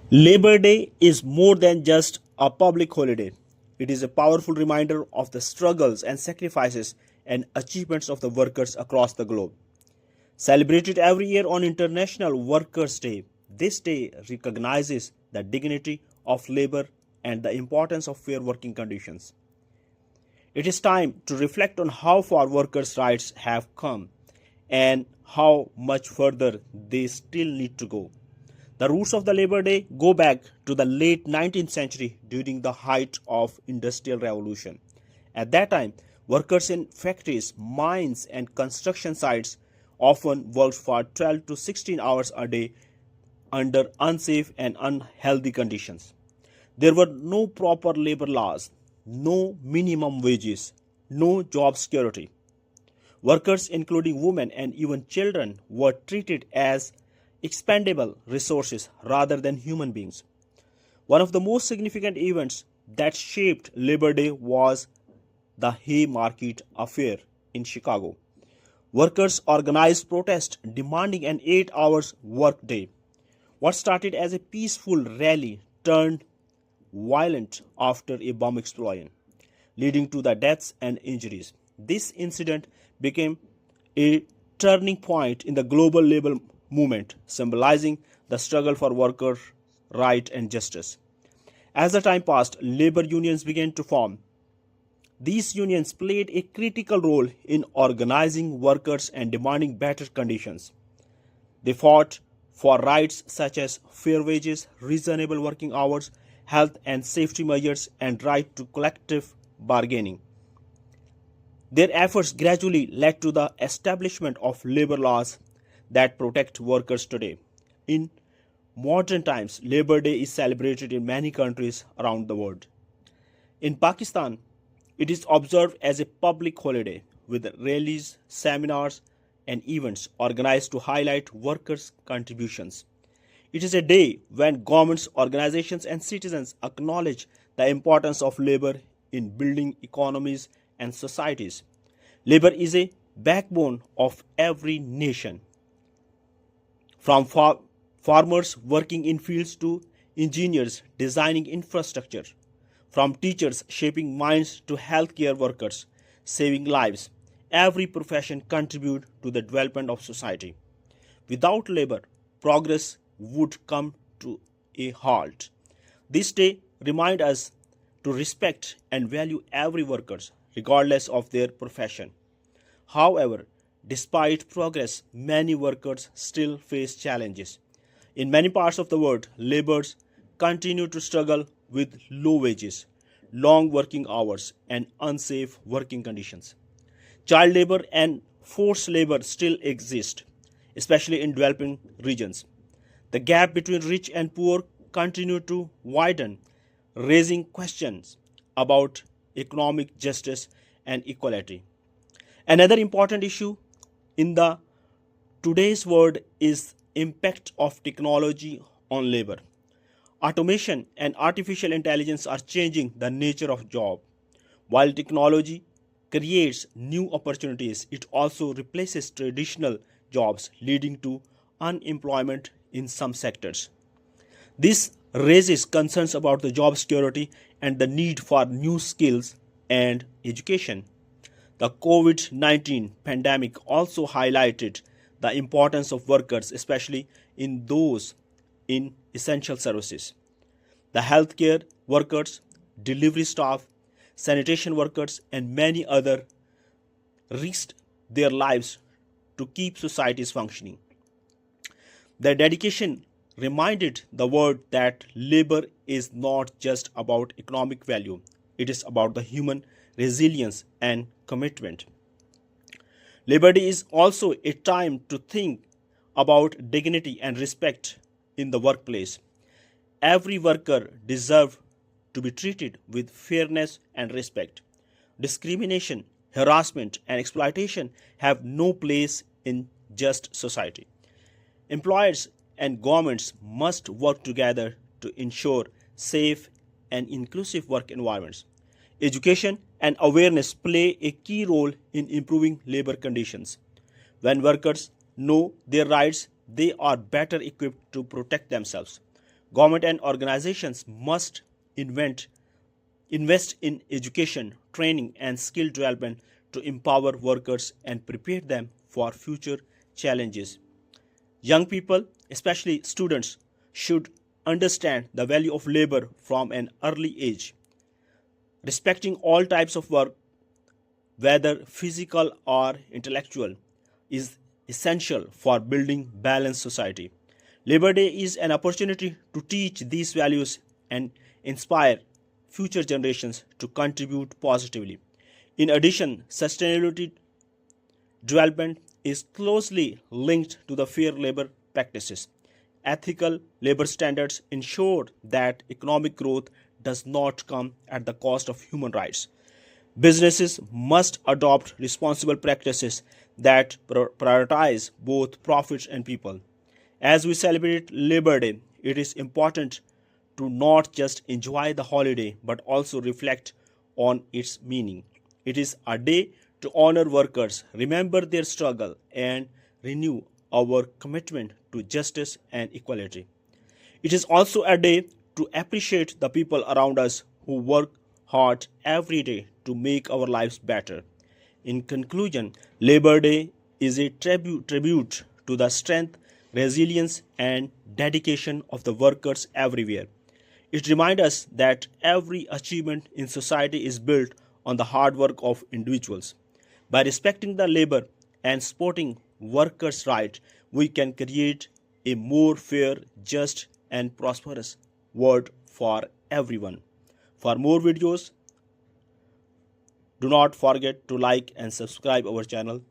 Labor Day is more than just a public holiday. It is a powerful reminder of the struggles and sacrifices and achievements of the workers across the globe. Celebrated every year on International Workers' Day, this day recognizes the dignity of labor and the importance of fair working conditions. It is time to reflect on how far workers' rights have come and how much further they still need to go. The roots of the Labor Day go back to the late 19th century during the height of Industrial Revolution. At that time, workers in factories, mines and construction sites often worked for 12 to 16 hours a day under unsafe and unhealthy conditions. There were no proper labor laws, no minimum wages, no job security. Workers, including women and even children, were treated as expendable resources rather than human beings. One of the most significant events that shaped Labor Day was the Haymarket Affair in Chicago. Workers organized protests demanding an 8 hour workday. What started as a peaceful rally turned violent after a bomb explosion, leading to the deaths and injuries. This incident became a turning point in the global labor movement, symbolizing the struggle for worker right and justice. As the time passed, labor unions began to form. These unions played a critical role in organizing workers and demanding better conditions. They fought for rights such as fair wages, reasonable working hours, health and safety measures, and right to collective bargaining. Their efforts gradually led to the establishment of labor laws that protect workers today. In modern times, Labor Day is celebrated in many countries around the world. In Pakistan, it is observed as a public holiday with rallies, seminars, and events organized to highlight workers' contributions. It is a day when governments, organizations, and citizens acknowledge the importance of labor in building economies and societies. Labor is a backbone of every nation. From farmers working in fields to engineers designing infrastructure, from teachers shaping minds to healthcare workers saving lives, every profession contributes to the development of society. Without labor, progress would come to a halt. This day reminds us to respect and value every worker, regardless of their profession. However, despite progress, many workers still face challenges. In many parts of the world, laborers continue to struggle with low wages, long working hours, and unsafe working conditions. Child labor and forced labor still exist, especially in developing regions. The gap between rich and poor continue to widen, raising questions about economic justice and equality. Another important issue in the today's world is impact of technology on labor. Automation and artificial intelligence are changing the nature of job. While technology creates new opportunities, it also replaces traditional jobs, leading to unemployment in some sectors. This raises concerns about the job security and the need for new skills and education. The COVID 19 pandemic also highlighted the importance of workers, especially in those in essential services. The healthcare workers, delivery staff, sanitation workers, and many others risked their lives to keep societies functioning. Their dedication reminded the world that labor is not just about economic value, it is about the human resilience and commitment. Labor Day is also a time to think about dignity and respect in the workplace. Every worker deserves to be treated with fairness and respect. Discrimination, harassment, and exploitation have no place in just society. Employers and governments must work together to ensure safe and inclusive work environments. Education and awareness play a key role in improving labor conditions. When workers know their rights, they are better equipped to protect themselves. Government and organizations must invest in education, training, and skill development to empower workers and prepare them for future challenges. Young people, especially students, should understand the value of labor from an early age. Respecting all types of work, whether physical or intellectual, is essential for building balanced society. Labor Day is an opportunity to teach these values and inspire future generations to contribute positively. In addition, sustainability development is closely linked to the fair labor practices. Ethical labor standards ensure that economic growth does not come at the cost of human rights. Businesses must adopt responsible practices that prioritize both profits and people. As we celebrate Labor Day, it is important to not just enjoy the holiday but also reflect on its meaning. It is a day to honor workers, remember their struggle, and renew our commitment to justice and equality. It is also a day to appreciate the people around us who work hard every day to make our lives better. In conclusion, Labor Day is a tribute to the strength, resilience, and dedication of the workers everywhere. It reminds us that every achievement in society is built on the hard work of individuals. By respecting the labor and supporting workers' rights, we can create a more fair, just, and prosperous world for everyone. For more videos, do not forget to like and subscribe our channel.